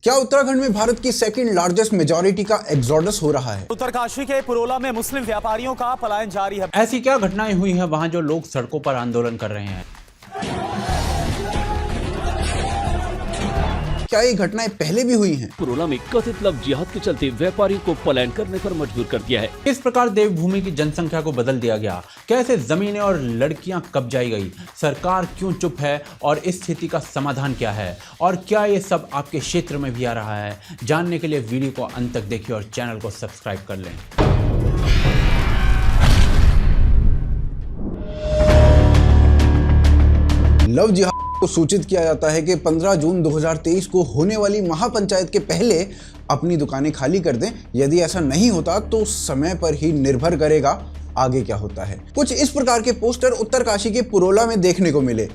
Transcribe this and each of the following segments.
क्या उत्तराखंड में भारत की सेकंड लार्जेस्ट मेजॉरिटी का एक्सोडस हो रहा है? उत्तरकाशी के पुरोला में मुस्लिम व्यापारियों का पलायन जारी है। ऐसी क्या घटनाएं हुई हैं वहां जो लोग सड़कों पर आंदोलन कर रहे हैं? क्या ये घटनाएं पहले भी हुई हैं? पुरोला में कथित लव जिहाद के चलते व्यापारियों को पलायन करने पर मजबूर कर दिया है। इस प्रकार देवभूमि की जनसंख्या को बदल दिया गया। कैसे जमीनें और लड़कियां कब्जाई गई? सरकार क्यों चुप है और इस स्थिति का समाधान क्या है? और क्या ये सब आपके क्षेत्र में भी आ रहा है? जानने के लिए वीडियो को अंत तक देखिए और चैनल को सब्सक्राइब कर लें। लव जिहाद को सूचित किया जाता है कि 15 जून 2023 को होने वाली महापंचायत के पहले अपनी दुकानें खाली कर दें। यदि ऐसा नहीं होता तो समय पर ही निर्भर करेगा आगे क्या होता है। कुछ इस प्रकार के पोस्टर उत्तरकाशी के पुरोला में देखने को मिले,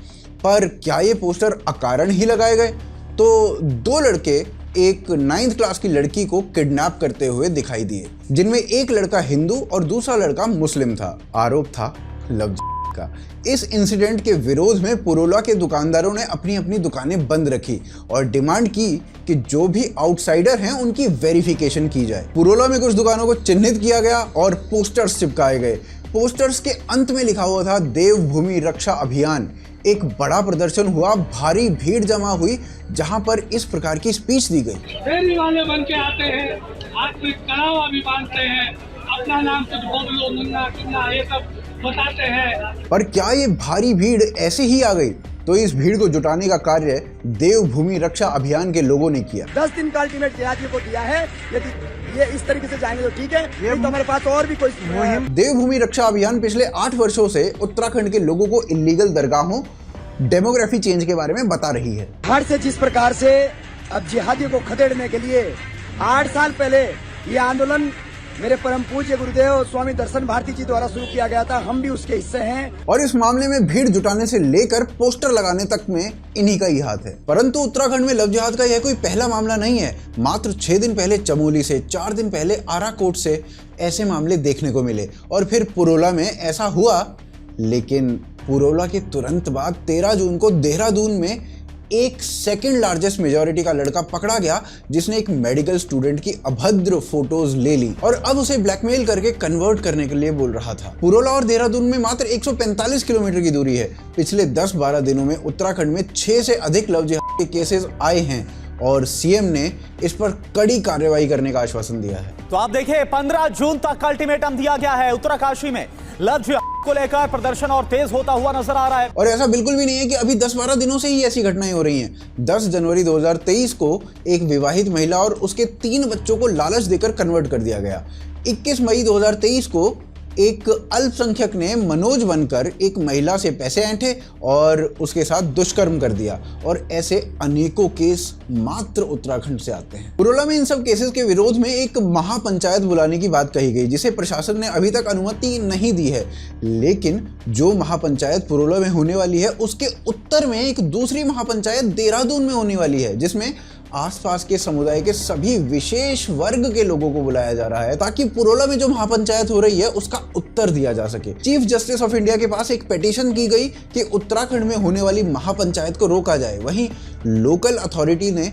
पर क्या ये पोस्टर अकारण ही लगाए गए? तो दो लड़के एक 9th क्लास की लड़की को किडनैप करते हुए दिखाई दिए, जिनमें एक लड़का हिंदू और दूसरा लड़का मुस्लिम था। आरोप था लव का। इस इंसिडेंट के विरोध में पुरोला के दुकानदारों ने अपनी अपनी दुकानें बंद रखी और डिमांड की कि जो भी आउटसाइडर हैं उनकी वेरिफिकेशन की जाए। पुरोला में कुछ दुकानों को चिन्हित किया गया और पोस्टर्स चिपकाए गए। पोस्टर्स के अंत में लिखा हुआ था देवभूमि रक्षा अभियान। एक बड़ा प्रदर्शन हुआ, भारी भीड़ जमा हुई, जहां पर इस प्रकार की स्पीच दी गई। फेरी वाले बन के आते हैं, हाथ में कड़ावा भी बांधते हैं, अपना नाम कुछ बोलो, मुन्ना किन्ना ये सब बताते हैं। पर क्या ये भारी भीड़ ऐसे ही आ गई? तो इस भीड़ को जुटाने का कार्य देवभूमि रक्षा अभियान के लोगों ने किया। 10 दिन का अल्टीमेट जिहादियों को दिया है। यदि ये इस तरीके से जाएंगे तो ठीक है, ये तो हमारे पास और भी कोई मुहिम। देवभूमि रक्षा अभियान पिछले 8 वर्षों से उत्तराखंड के लोगों को इल्लीगल दरगाहों, डेमोग्राफी चेंज के बारे में बता रही है। हर से जिस प्रकार से अब जिहादियों को खदेड़ने के लिए 8 साल पहले ये आंदोलन मेरे परम पूज्य गुरुदेव स्वामी दर्शन भारती जी द्वारा शुरू किया गया था, हम भी उसके हिस्से हैं। और इस मामले में भीड़ जुटाने से लेकर पोस्टर लगाने तक में इन्हीं का ही हाथ है। परंतु उत्तराखंड में लव जिहाद का यह कोई पहला मामला नहीं है। मात्र 6 दिन पहले चमोली से, 4 दिन पहले आराकोट से ऐसे मामले देखने को मिले और फिर पुरोला में ऐसा हुआ। लेकिन पुरोला के तुरंत बाद 13 जून को देहरादून में एक सेकंड लार्जेस्ट मेजॉरिटी का लड़का पकड़ा गया, जिसने एक मेडिकल स्टूडेंट की अभद्र फोटोज ले ली और अब उसे ब्लैकमेल करके कन्वर्ट करने के लिए बोल रहा था। पुरोला और देहरादून में मात्र 145 किलोमीटर की दूरी है। पिछले 10-12 दिनों में उत्तराखंड में 6 से अधिक लव जिहाद के केसेस आए हैं और सीएम ने इस पर कड़ी कार्रवाई करने का आश्वासन दिया है। तो आप देखिए, 15 जून तक अल्टीमेटम दिया गया है। उत्तरकाशी में लव जिहाद को लेकर प्रदर्शन और तेज होता हुआ नजर आ रहा है। और ऐसा बिल्कुल भी नहीं है कि अभी 10-12 दिनों से ही ऐसी घटनाएं हो रही हैं। 10 जनवरी 2023 को एक विवाहित महिला और उसके 3 बच्चों को लालच देकर कन्वर्ट कर दिया गया। 21 मई 2023 को एक अल्पसंख्यक ने मनोज बनकर एक महिला से पैसे ऐंठे और उसके साथ दुष्कर्म कर दिया। और ऐसे अनेकों केस मात्र उत्तराखंड से आते हैं। पुरोला में इन सब केसेस के विरोध में एक महापंचायत बुलाने की बात कही गई, जिसे प्रशासन ने अभी तक अनुमति नहीं दी है। लेकिन जो महापंचायत पुरोला में होने वाली है, उसके उत्तर में एक दूसरी महापंचायत देहरादून में होने वाली है, जिसमें आसपास के समुदाय के सभी विशेष वर्ग के लोगों को बुलाया जा रहा है, ताकि पुरोला में जो महापंचायत हो रही है उसका उत्तर दिया जा सके। चीफ जस्टिस ऑफ इंडिया के पास एक पिटीशन की गई कि उत्तराखंड में होने वाली महापंचायत को रोका जाए। वहीं लोकल अथॉरिटी ने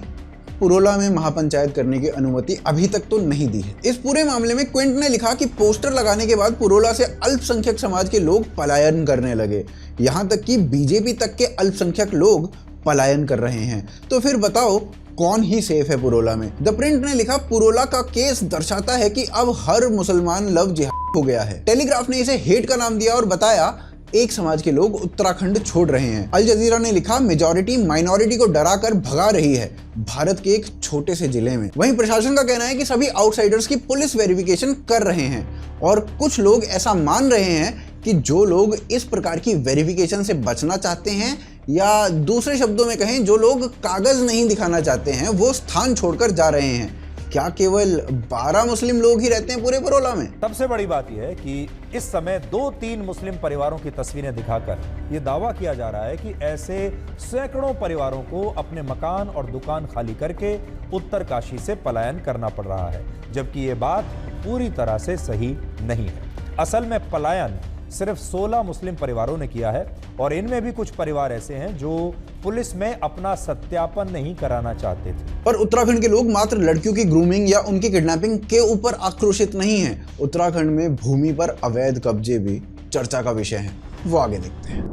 पुरोला में महापंचायत करने की अनुमति अभी तक तो नहीं दी है। इस पूरे मामले में क्विंट ने लिखा कि पोस्टर लगाने के बाद पुरोला से अल्पसंख्यक समाज के लोग पलायन करने लगे। यहां तक कि बीजेपी तक के अल्पसंख्यक लोग पलायन कर रहे हैं। तो फिर बताओ कौन ही सेफ है पुरोला में? द प्रिंट ने लिखा, पुरोला का केस दर्शाता है कि अब हर मुसलमान लव जिहाद हो गया है। टेलीग्राफ ने इसे हेट का नाम दिया और बताया एक समाज के लोग उत्तराखंड छोड़ रहे हैं। अल जजीरा ने लिखा, मेजॉरिटी माइनॉरिटी को डराकर भगा रही है भारत के एक छोटे से जिले में। वहीं प्रशासन का कहना है कि सभी आउटसाइडर्स की पुलिस वेरिफिकेशन कर रहे हैं और कुछ लोग ऐसा मान रहे हैं कि जो लोग इस प्रकार की वेरिफिकेशन से बचना चाहते हैं, या दूसरे शब्दों में कहें जो लोग कागज नहीं दिखाना चाहते हैं, वो स्थान छोड़कर जा रहे हैं। क्या केवल 12 मुस्लिम लोग ही रहते हैं पूरे पुरोला में? सबसे बड़ी बात यह है कि इस समय 2-3 मुस्लिम परिवारों की तस्वीरें दिखाकर यह दावा किया जा रहा है कि ऐसे सैकड़ों परिवारों को अपने मकान और दुकान खाली करके उत्तरकाशी से पलायन करना पड़ रहा है, जबकि ये बात पूरी तरह से सही नहीं है। असल में पलायन सिर्फ 16 मुस्लिम परिवारों ने किया है और इनमें भी कुछ परिवार ऐसे हैं जो पुलिस में अपना सत्यापन नहीं कराना चाहते थे। पर उत्तराखंड के लोग मात्र लड़कियों की ग्रूमिंग या उनकी किडनैपिंग के ऊपर आक्रोशित नहीं हैं। उत्तराखंड में भूमि पर अवैध कब्जे भी चर्चा का विषय हैं। वो आगे देखते हैं।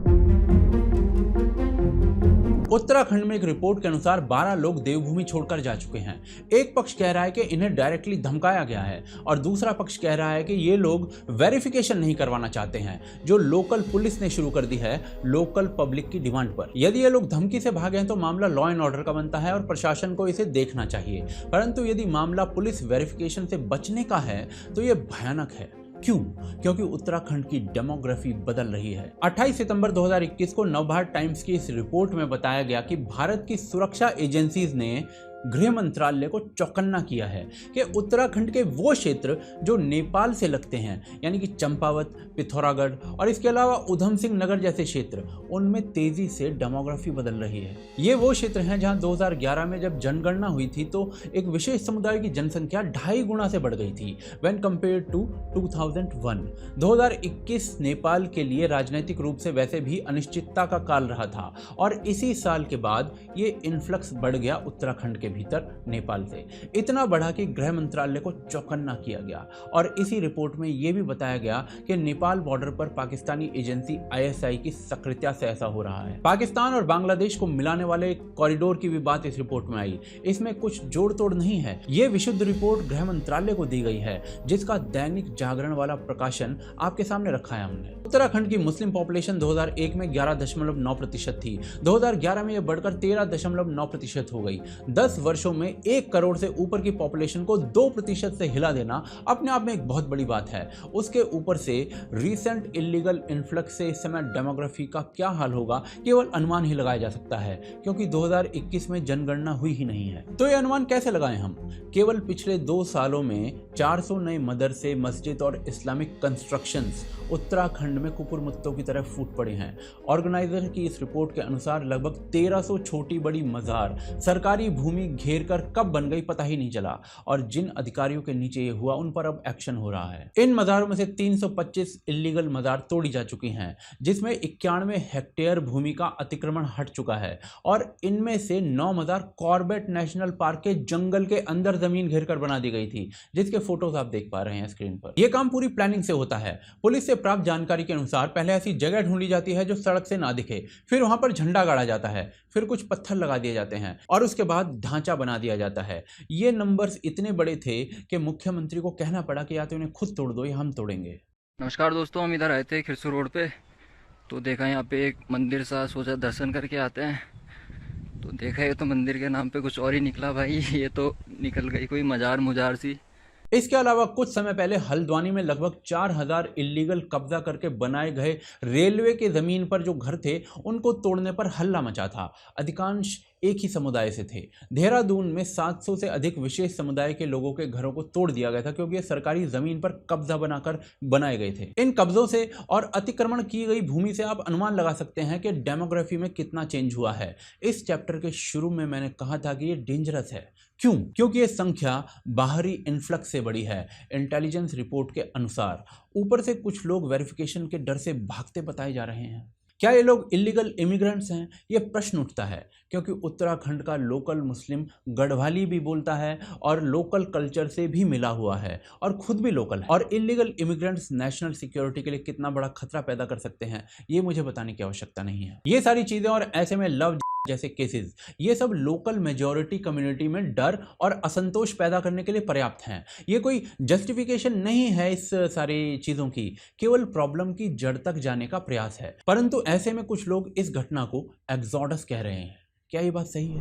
उत्तराखंड में एक रिपोर्ट के अनुसार 12 लोग देवभूमि छोड़कर जा चुके हैं। एक पक्ष कह रहा है कि इन्हें डायरेक्टली धमकाया गया है और दूसरा पक्ष कह रहा है कि ये लोग वेरिफिकेशन नहीं करवाना चाहते हैं, जो लोकल पुलिस ने शुरू कर दी है लोकल पब्लिक की डिमांड पर। यदि ये लोग धमकी से भागे हैं तो मामला लॉ एंड ऑर्डर का बनता है और प्रशासन को इसे देखना चाहिए, परंतु यदि मामला पुलिस वेरिफिकेशन से बचने का है तो ये भयानक है। क्यों? क्योंकि उत्तराखंड की डेमोग्राफी बदल रही है। 28 सितंबर 2021 को नवभारत टाइम्स की इस रिपोर्ट में बताया गया कि भारत की सुरक्षा एजेंसीज ने गृह मंत्रालय को चौकन्ना किया है कि उत्तराखंड के वो क्षेत्र जो नेपाल से लगते हैं, यानी कि चंपावत, पिथौरागढ़ और इसके अलावा उधम सिंह नगर जैसे क्षेत्र, उनमें तेजी से डेमोग्राफी बदल रही है। ये वो क्षेत्र हैं जहां 2011 में जब जनगणना हुई थी तो एक विशेष समुदाय की जनसंख्या 2.5 गुना से बढ़ गई थी व्हेन कंपेयर्ड टू 2001। 2021 नेपाल के लिए राजनीतिक रूप से वैसे भी अनिश्चितता का काल रहा था और इसी साल के बाद ये इन्फ्लक्स बढ़ गया उत्तराखंड भीतर नेपाल से, इतना बढ़ा कि गृह मंत्रालय को चौकन्ना किया गया। और इसी रिपोर्ट में यह भी बताया गया कि नेपाल बॉर्डर पर पाकिस्तानी एजेंसी ISI की सक्रियता से ऐसा हो रहा है। पाकिस्तान और बांग्लादेश को मिलाने वाले कॉरिडोर की भी बात इस रिपोर्ट में आई। इसमें कुछ जोड़ तोड़ नहीं है, यह विशुद्ध रिपोर्ट गृह मंत्रालय को दी गई है, जिसका दैनिक जागरण वाला प्रकाशन आपके सामने रखा है हमने। उत्तराखंड की मुस्लिम पॉपुलेशन 2001 में 11.9% थी। 2011 में यह बढ़कर 13.9% हो गई। 10 वर्षों में 1 करोड़ से ऊपर की पॉपुलेशन को 2% से हिला देना अपने आप में एक बहुत बड़ी बात है। उसके ऊपर से रीसेंट इलीगल इन्फ्लक्स से इस समय डेमोग्राफी का क्या हाल होगा केवल अनुमान ही लगाया जा सकता है, क्योंकि 2021 में जनगणना हुई ही नहीं है। तो ये अनुमान कैसे लगाएं हम? केवल पिछले 2 सालों में 400 नए मदरसे, मस्जिद और इस्लामिक कंस्ट्रक्शंस उत्तराखंड में कुकुर मुत्तों की तरह फूट पड़े हैं। ऑर्गेनाइजर की इस रिपोर्ट के अनुसार लगभग 1300 छोटी बड़ी मजार सरकारी भूमि घेर कर कब बन गई पता ही नहीं चला, और जिन अधिकारियों के नीचे ये हुआ उन पर अब एक्शन हो रहा है। इन मजारों में से 325 इलीगल मजार तोड़ी जा चुकी हैं, जिसमें 91 हेक्टेयर भूमि का अतिक्रमण हट चुका है, और इनमें से 9 मजार कॉर्बेट नेशनल पार्क के जंगल के अंदर जमीन घेर कर बना दी गई थी, जिसके फोटोज आप देख पा रहे हैं स्क्रीन पर। यह काम पूरी प्लानिंग से होता है। पुलिस से प्राप्त जानकारी के अनुसार पहले ऐसी जगह ढूंढी जाती है जो सड़क से ना दिखे, फिर वहां पर झंडा गाड़ा जाता है, फिर कुछ पत्थर लगा दिए जाते हैं और उसके बाद ढांचा बना दिया जाता है। ये नंबर्स इतने बड़े थे कि मुख्यमंत्री को कहना पड़ा कि या तो इन्हें खुद तोड़ दो या हम तोड़ेंगे। नमस्कार दोस्तों, हम इधर आए थे खिरसू रोड पे, तो देखा यहाँ पे एक मंदिर सा, सोचा दर्शन करके आते हैं। तो देखा ये तो मंदिर के नाम पे कुछ और ही निकला भाई, ये तो निकल गई कोई मजार मुजार सी। इसके अलावा कुछ समय पहले हल्द्वानी में लगभग 4000 इलीगल कब्जा करके बनाए गए रेलवे के जमीन पर जो घर थे उनको तोड़ने पर हल्ला मचा था। अधिकांश एक ही समुदाय से थे। देहरादून में 700 से अधिक विशेष समुदाय के लोगों के घरों को तोड़ दिया गया था, क्योंकि ये सरकारी जमीन पर कब्जा बनाकर बनाए गए थे। इन कब्जों से और अतिक्रमण की गई भूमि से आप अनुमान लगा सकते हैं कि डेमोग्राफी में कितना चेंज हुआ है। इस चैप्टर के शुरू में मैंने कहा था कि ये डेंजरस है। क्यों? क्योंकि ये संख्या बाहरी इन्फ्लक्स से बड़ी है। इंटेलिजेंस रिपोर्ट के अनुसार ऊपर से कुछ लोग वेरिफिकेशन के डर से भागते बताए जा रहे हैं। क्या ये लोग इलीगल इमिग्रेंट्स हैं? ये प्रश्न उठता है, क्योंकि उत्तराखंड का लोकल मुस्लिम गढ़वाली भी बोलता है और लोकल कल्चर से भी मिला हुआ है और खुद भी लोकल है। और इलीगल इमिग्रेंट्स नेशनल सिक्योरिटी के लिए कितना बड़ा खतरा पैदा कर सकते हैं ये मुझे बताने की आवश्यकता नहीं है। ये सारी चीज़ें और ऐसे में लव जैसे केसेस, ये सब लोकल मेजॉरिटी कम्युनिटी में डर और असंतोष पैदा करने के लिए पर्याप्त हैं। ये कोई जस्टिफिकेशन नहीं है इस सारी चीज़ों की, केवल प्रॉब्लम की जड़ तक जाने का प्रयास है। परंतु ऐसे में कुछ लोग इस घटना को एक्सोडस कह रहे हैं। क्या ये बात सही है?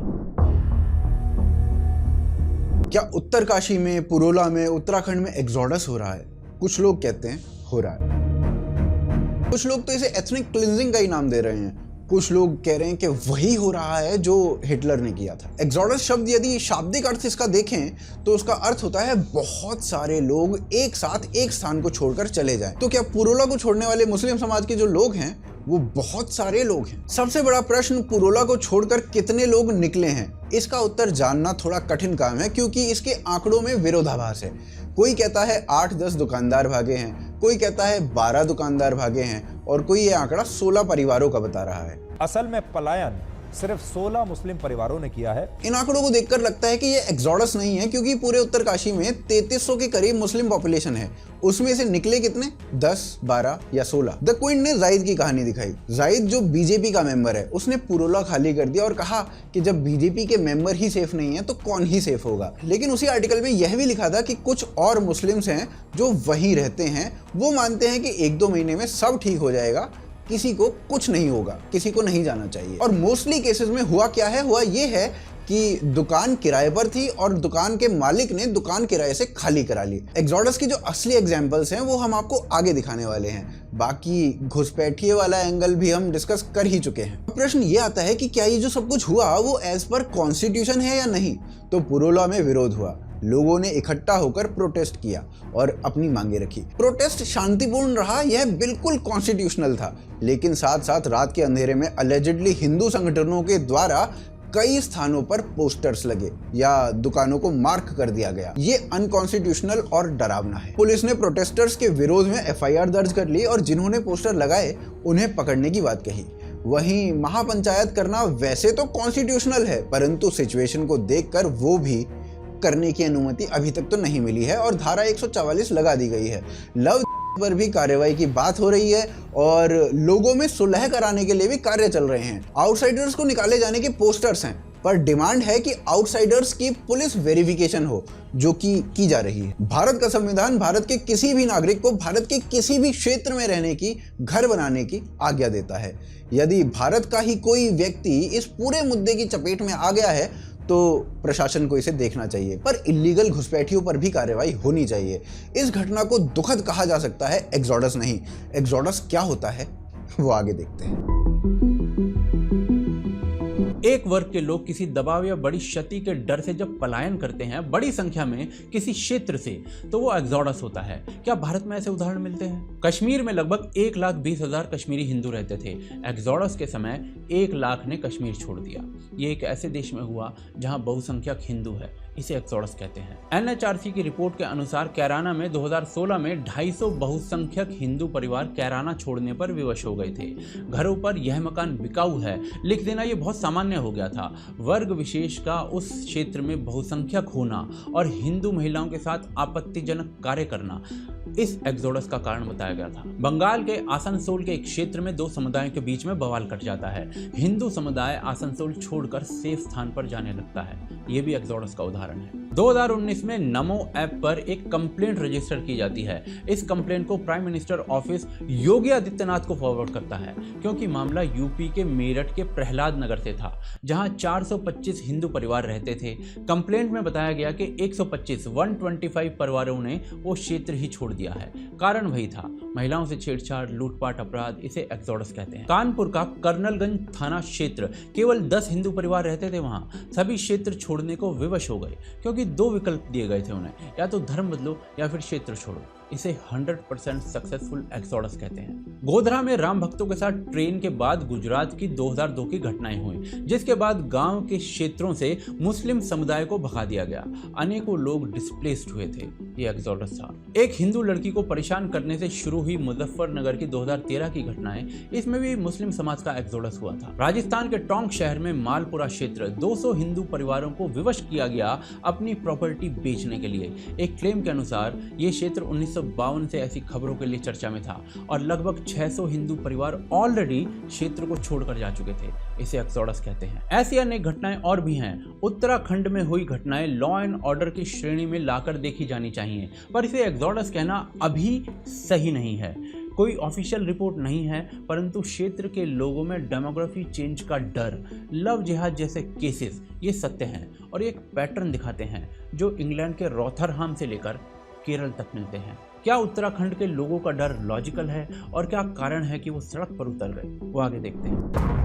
क्या उत्तरकाशी में, पुरोला में, उत्तराखंड में एक्सोडस हो रहा है? कुछ लोग कहते हैं हो रहा है। कुछ लोग तो इसे एथनिक क्लिंजिंग का ही नाम दे रहे हैं। कुछ लोग कह रहे हैं कि वही हो रहा है जो हिटलर ने किया था। एक्सोडस शब्द यदि शाब्दिक अर्थ इसका देखें तो उसका अर्थ होता है बहुत सारे लोग एक साथ एक स्थान को छोड़कर चले जाएं। तो क्या पुरोला को छोड़ने वाले मुस्लिम समाज के जो लोग हैं वो बहुत सारे लोग हैं? सबसे बड़ा प्रश्न, पुरोला को छोड़कर कितने लोग निकले हैं? इसका उत्तर जानना थोड़ा कठिन काम है, क्योंकि इसके आंकड़ों में विरोधाभास है। कोई कहता है 8-10 दुकानदार भागे हैं, कोई कहता है 12 दुकानदार भागे हैं और कोई ये आंकड़ा 16 परिवारों का बता रहा है। असल में पलायन सिर्फ 16 मुस्लिम परिवारों ने किया है। इन आंकड़ों को देखकर लगता है कि ये एक्सोडस नहीं है, क्योंकि पूरे उत्तरकाशी में 3300 के करीब मुस्लिम पॉपुलेशन है। उसमें से निकले कितने? 10, 12 या 16। द क्विंट ने जाहिद की कहानी दिखाई। जाहिद जो बीजेपी का मेंबर है, उसने पुरोला खाली कर दिया और कहा कि जब बीजेपी के मेंबर ही सेफ नहीं है तो कौन ही सेफ होगा। लेकिन उसी आर्टिकल में यह भी लिखा था कि कुछ और मुस्लिम्स हैं जो वहीं रहते हैं, वो मानते हैं कि 1-2 महीने में सब ठीक हो जाएगा, किसी को कुछ नहीं होगा, किसी को नहीं जाना चाहिए। और मोस्टली केसेस में हुआ क्या है? हुआ ये है कि दुकान किराए पर थी और दुकान के मालिक ने दुकान किराए से खाली करा ली। एक्सोडस की जो असली एग्जांपल्स हैं वो हम आपको आगे दिखाने वाले हैं। बाकी घुसपैठिए वाला एंगल भी हम डिस्कस कर ही चुके हैं। प्रश्न ये आता है कि क्या ये जो सब कुछ हुआ वो एज पर कॉन्स्टिट्यूशन है या नहीं? तो पुरोला में विरोध हुआ, लोगों ने इकट्ठा होकर प्रोटेस्ट किया और अपनी मांगे रखी। प्रोटेस्ट शांतिपूर्ण रहा, यह बिल्कुल कॉन्स्टिट्यूशनल था। लेकिन साथ साथ रात के अंधेरे में अलेजिडली हिंदू संगठनों के द्वारा कई स्थानों पर पोस्टर्स लगे या दुकानों को मार्क कर दिया गया। ये अनकॉन्स्टिट्यूशनल और डरावना है। पुलिस ने प्रोटेस्टर्स के विरोध में FIR दर्ज कर ली और जिन्होंने पोस्टर लगाए उन्हें पकड़ने की बात कही। वहीं महापंचायत करना वैसे तो कॉन्स्टिट्यूशनल है, परंतु सिचुएशन को देखकर वो भी करने की अनुमति अभी तक तो नहीं मिली है और धारा 144 लगा दी गई है। लव पर भी कार्रवाई की बात हो रही है और लोगों में सुलह कराने के लिए भी कार्य चल रहे हैं। आउटसाइडर्स को निकाले जाने के पोस्टर्स हैं, पर डिमांड है कि आउटसाइडर्स की पुलिस वेरिफिकेशन हो, जो कि की जा रही है। भारत का संविधान भारत के किसी भी नागरिक को भारत के किसी भी क्षेत्र में रहने की, घर बनाने की आज्ञा देता है। यदि भारत का ही कोई व्यक्ति इस पूरे मुद्दे की चपेट में आ गया है तो प्रशासन को इसे देखना चाहिए, पर इलीगल घुसपैठियों पर भी कार्रवाई होनी चाहिए। इस घटना को दुखद कहा जा सकता है, एक्सोडस नहीं। एक्सोडस क्या होता है वो आगे देखते हैं। एक वर्ग के लोग किसी दबाव या बड़ी क्षति के डर से जब पलायन करते हैं बड़ी संख्या में किसी क्षेत्र से, तो वो एक्सोडस होता है। क्या भारत में ऐसे उदाहरण मिलते हैं? कश्मीर में लगभग 1,20,000 कश्मीरी हिंदू रहते थे। एक्सोडस के समय 1 लाख ने कश्मीर छोड़ दिया। ये एक ऐसे देश में हुआ जहां बहुसंख्यक हिंदू है, इसे एक्सोडस कहते हैं। NHRC की रिपोर्ट के अनुसार कैराना में 2016 में 250 बहुसंख्यक हिंदू परिवार कैराना छोड़ने पर विवश हो गए थे। घरों पर यह मकान बिकाऊ है लिख देना ये बहुत सामान्य हो गया था। वर्ग विशेष का उस क्षेत्र में बहुसंख्यक होना और हिंदू महिलाओं के साथ आपत्तिजनक कार्य करना इस एक्सोडस का कारण बताया गया था। बंगाल के आसनसोल के एक क्षेत्र में 2 समुदायों के बीच में बवाल कट जाता है। हिंदू समुदाय आसनसोल छोड़कर सेफ स्थान पर जाने लगता है। यह भी एक्सोडस का उदाहरण है। 2019 में नमो ऐप पर एक कंप्लेंट रजिस्टर की जाती है। इस कंप्लेंट को prime minister office Yogi Adityanath को फॉरवर्ड करता है, क्योंकि मामला यूपी के मेरठ के प्रहलाद नगर से था, जहां 425 हिंदू परिवार रहते थे। कंप्लेंट में बताया गया कि 125 परिवारों ने वो क्षेत्र ही छोड़ दिया है। कारण वही था, महिलाओं से छेड़छाड़, लूटपाट अपराध। इसे एक्सोडस कहते हैं। कानपुर का कर्नलगंज थाना क्षेत्र, केवल 10 हिंदू परिवार रहते थे वहां। सभी क्षेत्र छोड़ने को विवश हो गए, क्योंकि 2 विकल्प दिए गए थे उन्हें, या तो धर्म बदलो या फिर क्षेत्र छोड़ो। इसे 100% सक्सेसफुल एक्सोडस कहते हैं। गोधरा में राम भक्तों के साथ ट्रेन के बाद गुजरात की 2002 की घटनाएं हुई, जिसके बाद गांव के क्षेत्रों से मुस्लिम समुदाय को भगा दिया गया। अनेकों लोग डिस्प्लेस्ड हुए थे। ये एक्सोडस था। एक हिंदू लड़की को परेशान करने से शुरू हुई मुजफ्फरनगर की 2013 की घटनाएं, इसमें भी मुस्लिम समाज का एक्सोडस हुआ था। राजस्थान के टोंक शहर में मालपुरा क्षेत्र 200 हिंदू परिवारों को विवश किया गया अपनी प्रॉपर्टी बेचने के लिए। एक क्लेम के अनुसार ये क्षेत्र 1952 से ऐसी खबरों के लिए चर्चा में था और लगभग 600 हिंदू परिवार ऑलरेडी क्षेत्र को छोड़कर जा चुके थे। इसे एक्सोडस कहते हैं। ऐसी अनेक घटनाएं और भी हैं। उत्तराखंड में हुई घटनाएं लॉ एंड ऑर्डर की श्रेणी में लाकर देखी जानी चाहिए, पर इसे एक्सोडस कहना अभी सही नहीं है। कोई ऑफिशियल रिपोर्ट नहीं है, परंतु क्षेत्र के लोगों में डेमोग्राफी चेंज का डर, लव जिहाद जैसे केसेस ये सत्य हैं और एक पैटर्न दिखाते हैं जो इंग्लैंड के रॉथरहम से लेकर केरल तक मिलते हैं। क्या उत्तराखंड के लोगों का डर लॉजिकल है और क्या कारण है कि वो सड़क पर उतर गए, वो आगे देखते हैं।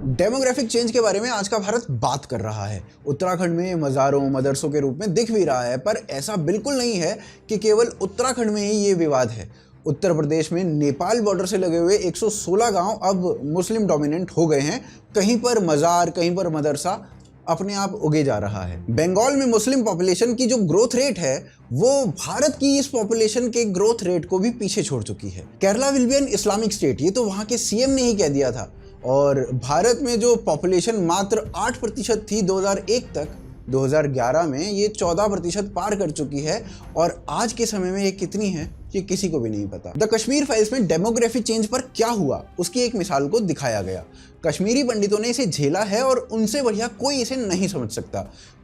डेमोग्राफिक चेंज के बारे में आज का भारत बात कर रहा है। उत्तराखंड में मज़ारों, मदरसों के रूप में दिख भी रहा है, पर ऐसा बिल्कुल नहीं है कि केवल उत्तराखंड में ही ये विवाद है। उत्तर प्रदेश में नेपाल बॉर्डर से लगे हुए 116 गांव अब मुस्लिम डोमिनेंट हो गए हैं। कहीं पर मज़ार, कहीं पर मदरसा अपने आप उगे जा रहा है। बंगाल में मुस्लिम पॉपुलेशन की जो ग्रोथ रेट है वो भारत की इस पॉपुलेशन के ग्रोथ रेट को भी पीछे छोड़ चुकी है। Kerala will be an Islamic state, ये तो वहाँ के CM ने ही कह दिया था। और भारत में जो पॉपुलेशन मात्र 8% थी 2001 तक, 2011 में ये 14% पार कर चुकी है और आज के समय में ये कितनी है ये किसी को भी नहीं पता। द कश्मीर फाइल्स में डेमोग्राफी चेंज पर क्या हुआ उसकी एक मिसाल को दिखाया गया। कश्मीरी पंडितों ने इसे झेला है और उनसे बढ़िया कोई इसे नहीं समझ सकता।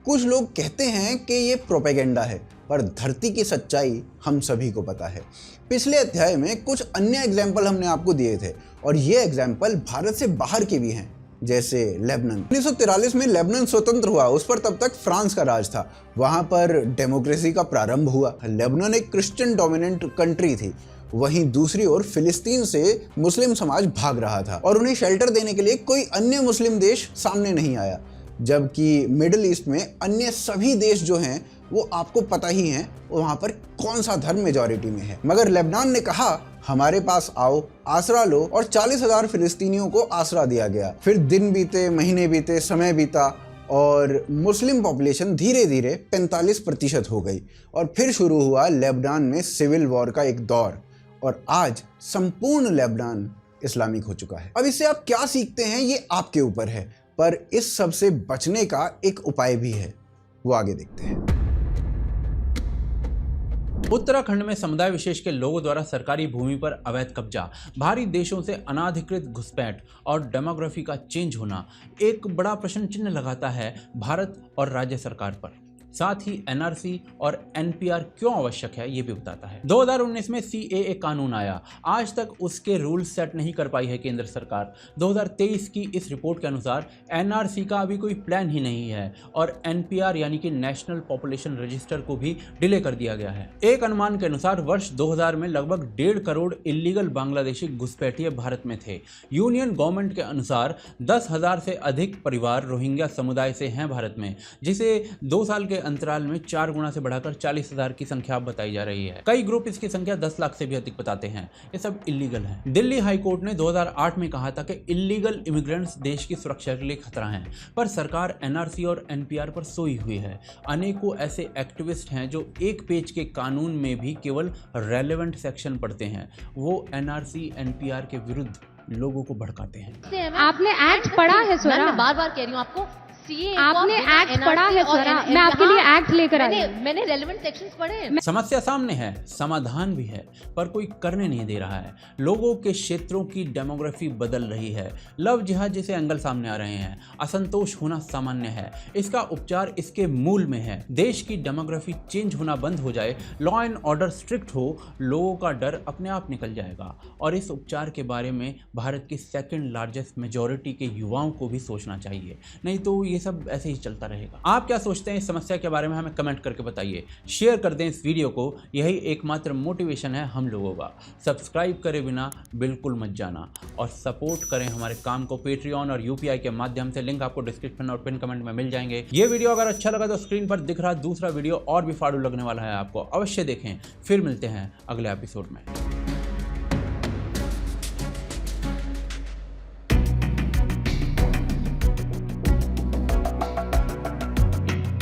कुछ लोग कहते हैं कि ये प्रोपेगेंडा है, पर धरती की सच्चाई हम सभी को पता है। पिछले अध्याय में कुछ अन्य एग्जाम्पल हमने आपको दिए थे और ये एग्जाम्पल भारत से बाहर के भी हैं, जैसे लेबनान। 1943 में लेबनान स्वतंत्र हुआ, उस पर तब तक फ्रांस का राज था। वहां पर डेमोक्रेसी का प्रारंभ हुआ। लेबनान एक क्रिश्चियन डोमिनेंट कंट्री थी। वहीं दूसरी ओर फिलिस्तीन से मुस्लिम समाज भाग रहा था और उन्हें शेल्टर देने के लिए कोई अन्य मुस्लिम देश सामने नहीं आया। जबकि मिडिल ईस्ट में अन्य सभी देश जो हैं वो आपको पता ही हैं वहाँ पर कौन सा धर्म मेजॉरिटी में है। मगर लेबनान ने कहा हमारे पास आओ, आसरा लो, और 40,000 फिलिस्तीनियों को आसरा दिया गया। फिर दिन बीते, महीने बीते, समय बीता और मुस्लिम पॉपुलेशन धीरे धीरे 45% हो गई और फिर शुरू हुआ लेबनान में सिविल वॉर का एक दौर और आज संपूर्ण लेबनान इस्लामिक हो चुका है। अब इससे आप क्या सीखते हैं ये आपके ऊपर है, पर इस सब से बचने का एक उपाय भी है, वो आगे देखते हैं। उत्तराखंड में समुदाय विशेष के लोगों द्वारा सरकारी भूमि पर अवैध कब्जा, बाहरी देशों से अनाधिकृत घुसपैठ और डेमोग्राफी का चेंज होना एक बड़ा प्रश्न चिन्ह लगाता है भारत और राज्य सरकार पर। साथ ही एनआरसी और एनपीआर क्यों आवश्यक है ये भी बताता है। 2019 में सीएए कानून आया, आज तक उसके रूल्स सेट नहीं कर पाई है केंद्र सरकार। 2023 की इस रिपोर्ट के अनुसार एनआरसी का अभी कोई प्लान ही नहीं है और एनपीआर यानी कि नेशनल पॉपुलेशन रजिस्टर को भी डिले कर दिया गया है। एक अनुमान के अनुसार वर्ष 2000 में लगभग 1.5 करोड़ इलीगल बांग्लादेशी घुसपैठिए भारत में थे। यूनियन गवर्नमेंट के अनुसार 10,000 से अधिक परिवार रोहिंग्या समुदाय से हैं भारत में, जिसे 2 साल के अंतराल में 4 गुना से बढ़ाकर 40,000 की संख्या बताई जा रही है। कई ग्रुप इसकी संख्या 10 लाख से भी अधिक बताते हैं। ये सब इलीगल है। दिल्ली हाई कोर्ट ने 2008 में कहा था कि इलीगल इमिग्रेंट्स देश की सुरक्षा के लिए खतरा हैं, पर सरकार एनआरसी और एनपीआर पर सोई हुई है। अनेकों ऐसे एक्टिविस्ट हैं जो एक पेज के कानून में भी केवल रेलेवेंट सेक्शन पढ़ते हैं। वो एनआरसी एनपीआर के विरुद्ध लोगों को भड़काते हैं। आपने एक्ट पढ़ा है स्वरा? मैं बार बार कह रही हूँ आपको, आपने एक्ट पढ़ा है स्वरा? मैं आपके लिए एक्ट लेकर आई हूं। मैंने रेलेवेंट सेक्शंस पढ़े हैं। समस्या सामने है, समाधान भी है, पर कोई करने नहीं दे रहा है। लोगों के क्षेत्रों की डेमोग्राफी बदल रही है। लव जिहाद जैसे एंगल सामने आ रहे हैं। असंतोष होना सामान्य है, इसका उपचार इसके मूल में है। देश की डेमोग्राफी चेंज होना बंद हो जाए, लॉ एंड ऑर्डर स्ट्रिक्ट हो, लोगों का डर अपने आप निकल जाएगा। और इस उपचार के बारे में भारत की सेकंड लार्जेस्ट मेजॉरिटी के युवाओं को भी सोचना चाहिए, नहीं तो ये सब ऐसे ही चलता रहेगा। आप क्या सोचते हैं इस समस्या के बारे में हमें कमेंट करके बताइए। शेयर कर दें इस वीडियो को, यही एकमात्र मोटिवेशन है हम लोगों का। सब्सक्राइब करे बिना बिल्कुल मत जाना और सपोर्ट करें हमारे काम को पेट्रियन और यूपीआई के माध्यम से। लिंक आपको डिस्क्रिप्शन और पिन कमेंट में मिल जाएंगे। ये वीडियो अगर अच्छा लगा तो स्क्रीन पर दिख रहा दूसरा वीडियो और भी फाड़ू लगने वाला है, आपको अवश्य देखें। फिर मिलते हैं अगले एपिसोड में।